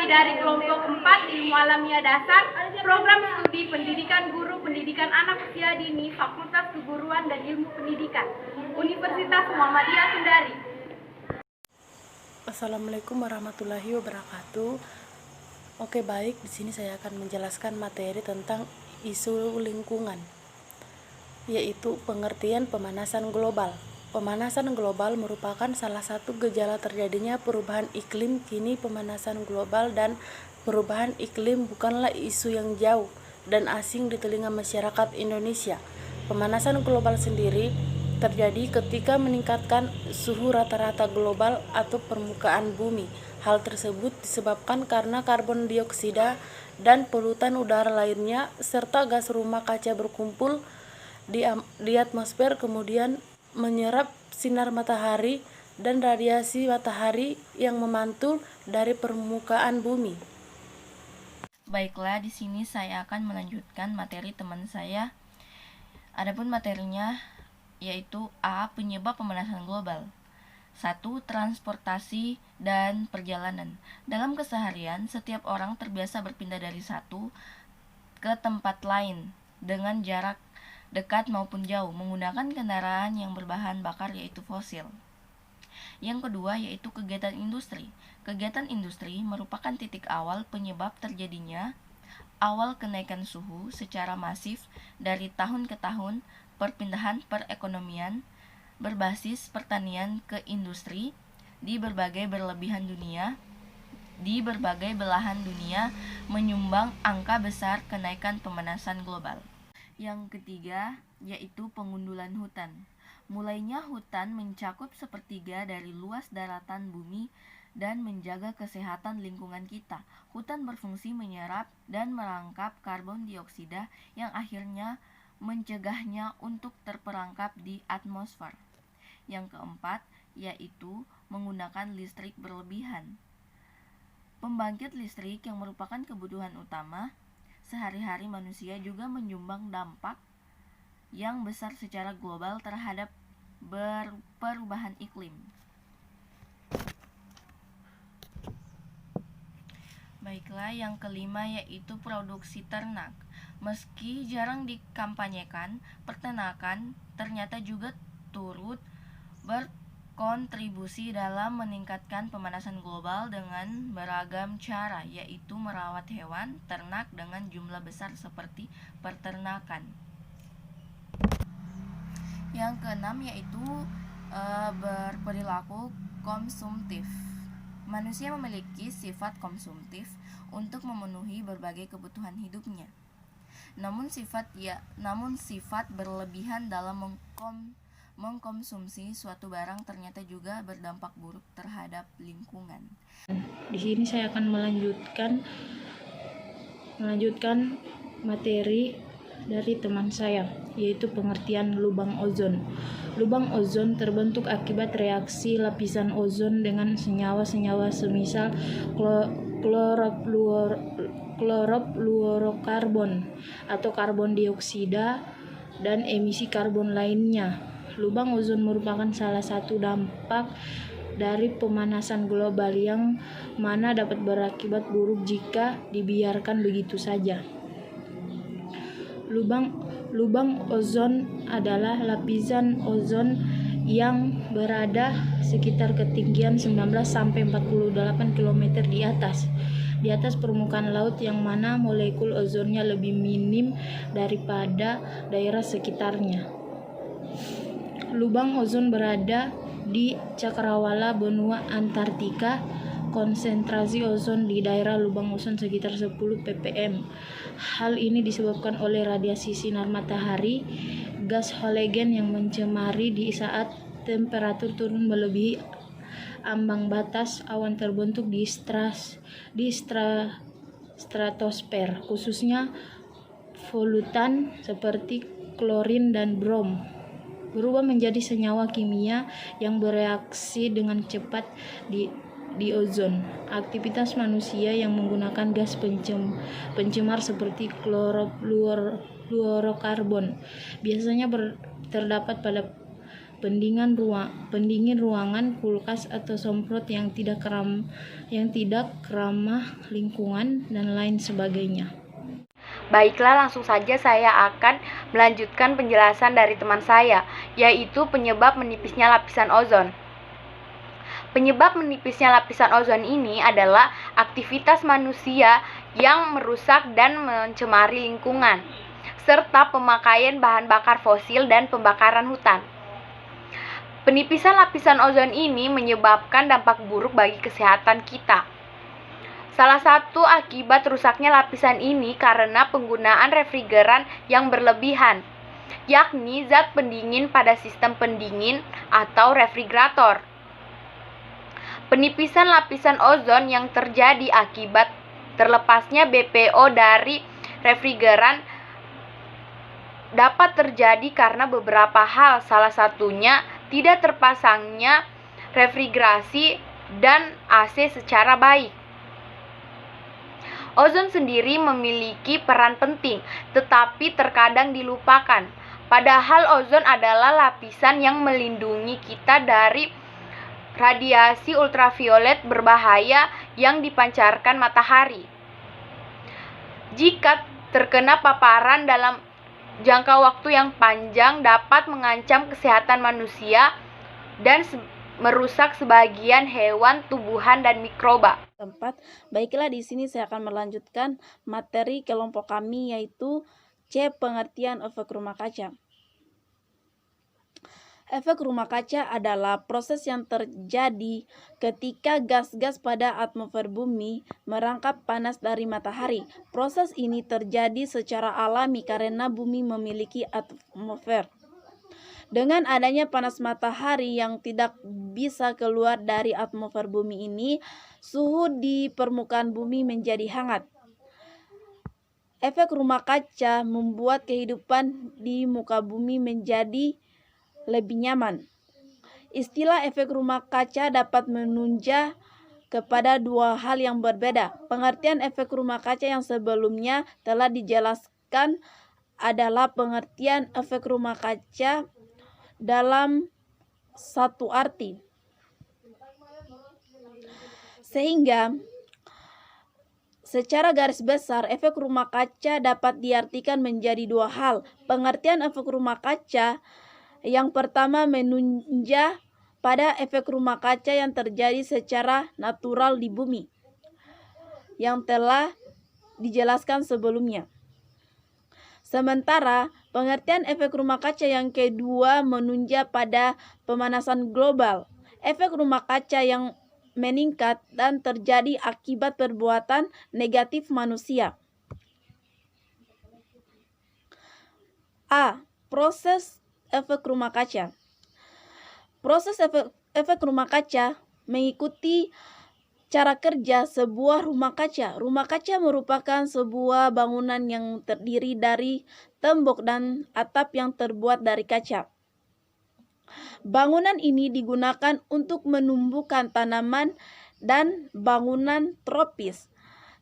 kami dari kelompok 4 Ilmu Alamiah Dasar, Program Studi Pendidikan Guru Pendidikan Anak Usia Dini, Fakultas Keguruan dan Ilmu Pendidikan, Universitas Muhammadiyah Kendari. Assalamualaikum warahmatullahi wabarakatuh. Oke, baik, di sini saya akan menjelaskan materi tentang isu lingkungan, yaitu pengertian pemanasan global. Pemanasan global merupakan salah satu gejala terjadinya perubahan iklim. Kini pemanasan global dan perubahan iklim bukanlah isu yang jauh dan asing di telinga masyarakat Indonesia. Pemanasan global sendiri terjadi ketika meningkatkan suhu rata-rata global atau permukaan bumi. Hal tersebut disebabkan karena karbon dioksida dan polutan udara lainnya serta gas rumah kaca berkumpul di atmosfer, kemudian menyerap sinar matahari dan radiasi matahari yang memantul dari permukaan bumi. Baiklah, di sini saya akan melanjutkan materi teman saya. Adapun materinya yaitu A. Penyebab pemanasan global. 1. Transportasi dan perjalanan. Dalam keseharian, setiap orang terbiasa berpindah dari satu ke tempat lain dengan jarak dekat maupun jauh menggunakan kendaraan yang berbahan bakar yaitu fosil. Yang kedua yaitu kegiatan industri. Kegiatan industri merupakan titik awal penyebab terjadinya awal kenaikan suhu secara masif dari tahun ke tahun. Perpindahan perekonomian berbasis pertanian ke industri di berbagai belahan dunia menyumbang angka besar kenaikan pemanasan global. Yang ketiga yaitu pengundulan hutan. Mulainya hutan mencakup sepertiga dari luas daratan bumi dan menjaga kesehatan lingkungan kita. Hutan berfungsi menyerap dan merangkap karbon dioksida yang akhirnya mencegahnya untuk terperangkap di atmosfer. Yang keempat yaitu menggunakan listrik berlebihan. Pembangkit listrik yang merupakan kebutuhan utama sehari-hari manusia juga menyumbang dampak yang besar secara global terhadap perubahan iklim. Baiklah, yang kelima yaitu produksi ternak. Meski jarang dikampanyekan, peternakan ternyata juga turut berkontribusi dalam meningkatkan pemanasan global dengan beragam cara, yaitu merawat hewan ternak dengan jumlah besar seperti peternakan. Yang keenam yaitu berperilaku konsumtif. Manusia memiliki sifat konsumtif untuk memenuhi berbagai kebutuhan hidupnya. Namun sifat berlebihan dalam mengkonsumsi suatu barang ternyata juga berdampak buruk terhadap lingkungan. Di sini saya akan melanjutkan materi dari teman saya, yaitu pengertian lubang ozon. Lubang ozon terbentuk akibat reaksi lapisan ozon dengan senyawa-senyawa semisal klorofluorokarbon atau karbon dioksida dan emisi karbon lainnya. Lubang ozon merupakan salah satu dampak dari pemanasan global yang mana dapat berakibat buruk jika dibiarkan begitu saja. Lubang ozon adalah lapisan ozon yang berada sekitar ketinggian 19-48 km di atas permukaan laut, yang mana molekul ozonnya lebih minim daripada daerah sekitarnya. Lubang ozon berada di cakrawala benua Antartika. Konsentrasi ozon di daerah lubang ozon sekitar 10 ppm. Hal ini disebabkan oleh radiasi sinar matahari, gas halogen yang mencemari di saat temperatur turun melebihi ambang batas. Awan terbentuk di stratosfer, khususnya polutan seperti klorin dan brom berubah menjadi senyawa kimia yang bereaksi dengan cepat di ozon. Aktivitas manusia yang menggunakan gas pencemar seperti klorofluorokarbon biasanya terdapat pendingin ruangan, kulkas atau semprot yang tidak ramah lingkungan, dan lain sebagainya. Baiklah, langsung saja saya akan melanjutkan penjelasan dari teman saya, yaitu penyebab menipisnya lapisan ozon. Penyebab menipisnya lapisan ozon ini adalah aktivitas manusia yang merusak dan mencemari lingkungan, serta pemakaian bahan bakar fosil dan pembakaran hutan. Penipisan lapisan ozon ini menyebabkan dampak buruk bagi kesehatan kita. Salah satu akibat rusaknya lapisan ini karena penggunaan refrigeran yang berlebihan, yakni zat pendingin pada sistem pendingin atau refrigerator. Penipisan lapisan ozon yang terjadi akibat terlepasnya BPO dari refrigeran dapat terjadi karena beberapa hal, salah satunya tidak terpasangnya refrigerasi dan AC secara baik. Ozon sendiri memiliki peran penting, tetapi terkadang dilupakan. Padahal ozon adalah lapisan yang melindungi kita dari radiasi ultraviolet berbahaya yang dipancarkan matahari. Jika terkena paparan dalam jangka waktu yang panjang dapat mengancam kesehatan manusia dan merusak sebagian hewan, tumbuhan, dan mikroba. Baiklah, di sini saya akan melanjutkan materi kelompok kami, yaitu C. Pengertian efek rumah kaca. Efek rumah kaca adalah proses yang terjadi ketika gas-gas pada atmosfer bumi merangkap panas dari matahari. Proses ini terjadi secara alami karena bumi memiliki atmosfer. Dengan adanya panas matahari yang tidak bisa keluar dari atmosfer bumi ini, suhu di permukaan bumi menjadi hangat. Efek rumah kaca membuat kehidupan di muka bumi menjadi lebih nyaman. Istilah efek rumah kaca dapat menunjuk kepada dua hal yang berbeda. Pengertian efek rumah kaca yang sebelumnya telah dijelaskan adalah pengertian efek rumah kaca dalam satu arti. Sehingga secara garis besar, efek rumah kaca dapat diartikan menjadi dua hal. Pengertian efek rumah kaca yang pertama menunjuk pada efek rumah kaca yang terjadi secara natural di bumi, yang telah dijelaskan sebelumnya. Sementara pengertian efek rumah kaca yang kedua menunjuk pada pemanasan global, efek rumah kaca yang meningkat dan terjadi akibat perbuatan negatif manusia. A. Proses efek rumah kaca. Proses efek rumah kaca mengikuti cara kerja sebuah rumah kaca. Rumah kaca merupakan sebuah bangunan yang terdiri dari tembok dan atap yang terbuat dari kaca. Bangunan ini digunakan untuk menumbuhkan tanaman dan bangunan tropis.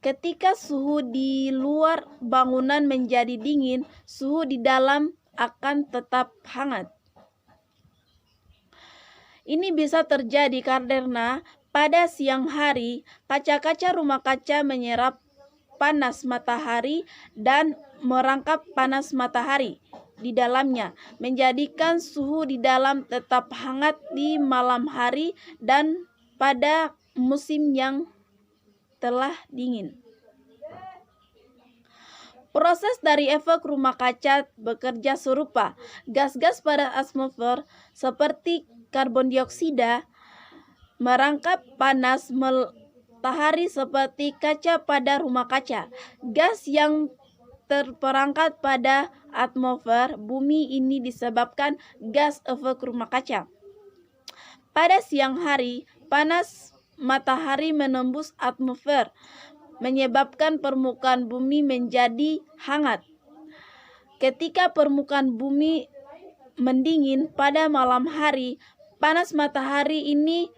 Ketika suhu di luar bangunan menjadi dingin, suhu di dalam akan tetap hangat. Ini bisa terjadi karena pada siang hari, kaca-kaca rumah kaca menyerap panas matahari dan merangkap panas matahari di dalamnya, menjadikan suhu di dalam tetap hangat di malam hari dan pada musim yang telah dingin. Proses dari efek rumah kaca bekerja serupa. Gas-gas pada atmosfer seperti karbon dioksida merangkap panas matahari seperti kaca pada rumah kaca. Gas yang terperangkap pada atmosfer bumi ini disebabkan gas efek rumah kaca. Pada siang hari, panas matahari menembus atmosfer, menyebabkan permukaan bumi menjadi hangat. Ketika permukaan bumi mendingin pada malam hari, panas matahari ini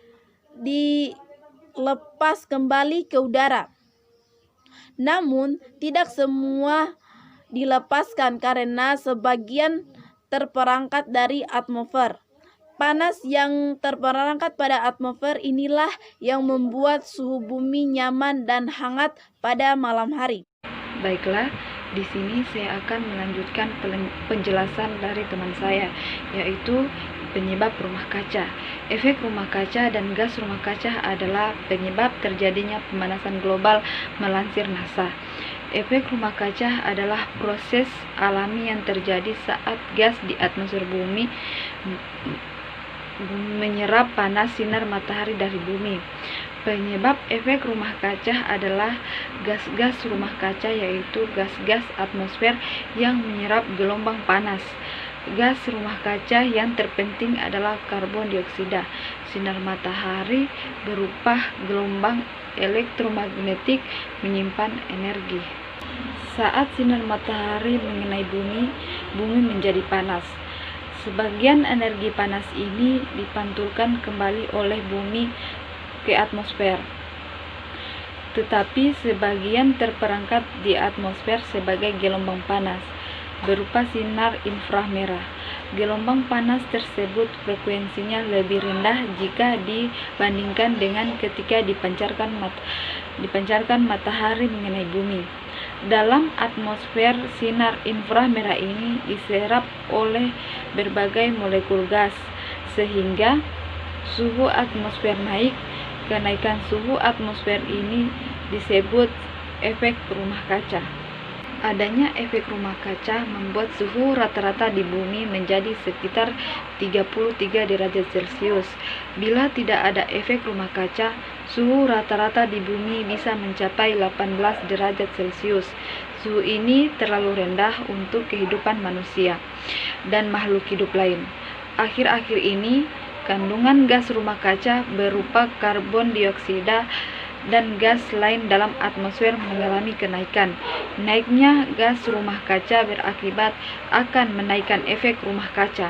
dilepas kembali ke udara. Namun, tidak semua dilepaskan karena sebagian terperangkap dari atmosfer. panas yang terperangkap pada atmosfer inilah yang membuat suhu bumi nyaman dan hangat pada malam hari. Baiklah, di sini saya akan melanjutkan penjelasan dari teman saya, yaitu penyebab rumah kaca. Efek rumah kaca dan gas rumah kaca adalah penyebab terjadinya pemanasan global melansir NASA. Efek rumah kaca adalah proses alami yang terjadi saat gas di atmosfer bumi menyerap panas sinar matahari dari bumi. Penyebab efek rumah kaca adalah gas-gas rumah kaca, yaitu gas-gas atmosfer yang menyerap gelombang panas. Gas rumah kaca yang terpenting adalah karbon dioksida. Sinar matahari berupa gelombang elektromagnetik menyimpan energi. Saat sinar matahari mengenai bumi, bumi menjadi panas. Sebagian energi panas ini dipantulkan kembali oleh bumi ke atmosfer, tetapi sebagian terperangkap di atmosfer sebagai gelombang panas berupa sinar inframerah. Gelombang panas tersebut frekuensinya lebih rendah jika dibandingkan dengan ketika dipancarkan matahari mengenai bumi. Dalam atmosfer, sinar inframerah ini diserap oleh berbagai molekul gas, sehingga suhu atmosfer naik. Kenaikan suhu atmosfer ini disebut efek rumah kaca. Adanya efek rumah kaca membuat suhu rata-rata di bumi menjadi sekitar 33 derajat Celcius. Bila tidak ada efek rumah kaca, suhu rata-rata di bumi bisa mencapai 18 derajat Celcius. Suhu ini terlalu rendah untuk kehidupan manusia dan makhluk hidup lain. Akhir-akhir ini, kandungan gas rumah kaca berupa karbon dioksida dan gas lain dalam atmosfer mengalami kenaikan. Naiknya gas rumah kaca berakibat akan menaikkan efek rumah kaca.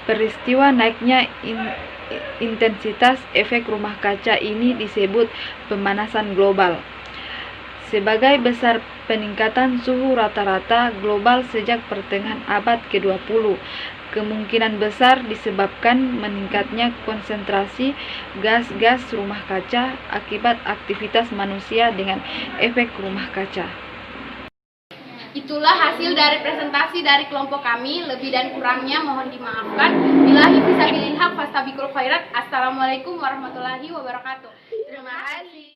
Peristiwa naiknya intensitas efek rumah kaca ini disebut pemanasan global. Sebagai besar peningkatan suhu rata-rata global sejak pertengahan abad ke-20, kemungkinan besar disebabkan meningkatnya konsentrasi gas-gas rumah kaca akibat aktivitas manusia dengan efek rumah kaca. Itulah hasil dari presentasi dari kelompok kami. Lebih dan kurangnya mohon dimaafkan. Billahi fisabilil haq fastabiqul khairat. Assalamualaikum warahmatullahi wabarakatuh. Terima kasih.